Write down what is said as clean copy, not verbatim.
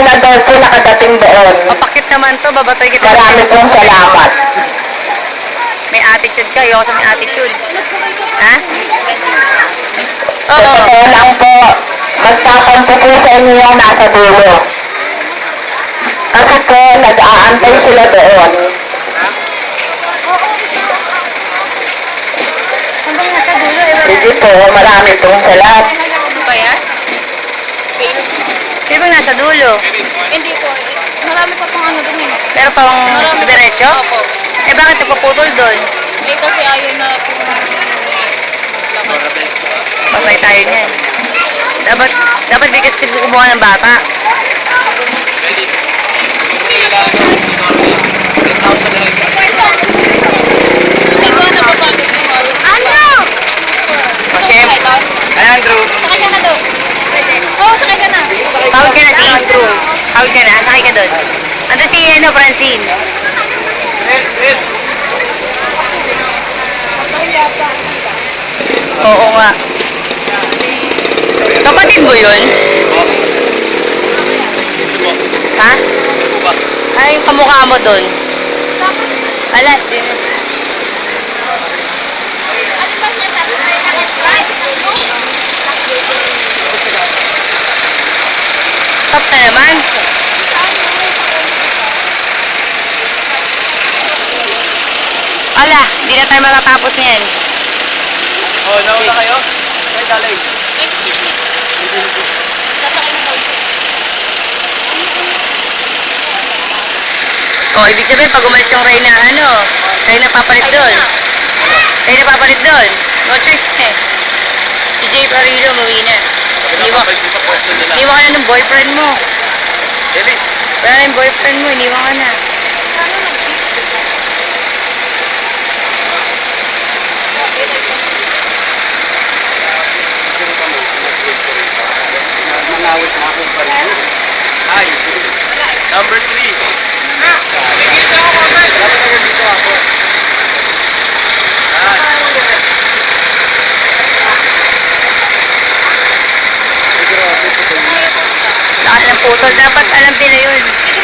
senador po nakadating doon. Papakit naman to, babatoy kita. Marami pong salamat. May attitude ka, ayoko sa may attitude. Ha? Sa Oo. totoo lang po, magtatampo po sa inyo yung nasa dulo. Kasi po, nag-aantay sila doon. Hanggang nasa dulo, eh, wala. Sige po, marami pong salamat. Ano ba yan? Sino bang nasa dulo? Hindi po. Marami pa pang ano dun eh. Pero pang Marami pa- diretso? Opo. Eh bakit nagpaputol doon? Eh kasi ayaw na po. Patay tayo niyan. Dapat di kasi kumuha ng bata. Ito na pa pa. Ano? Chef? Andrew. Sakay ka na doon. Pwede. Oo, sakay ka na. Tawag ka na si Andrew. Tawag ka na, sakay ka doon. Ando si Francine. Oo nga. Kapatid mo yun? Ha? Ay, yung kamukha mo doon. Ala, din. Stop na naman. Ala, di na tayo matatapos niyan. Oh, nauna kayo? Ay, dalay. Eh, chismis. Sasakay na daw. Oh, ibig sabihin, pag umalis yung Reyna, Reyna papalit doon. Reyna papalit doon. No choice na eh. Si Jay Parillo, umuwi na. Iniwan ka na ng boyfriend mo. David. Wala na yung boyfriend mo, iniwan ka na. Ay, number 3. Nagkita ako kami. Dapat nagkita ako. Saan ang putol? Dapat alam nila yun.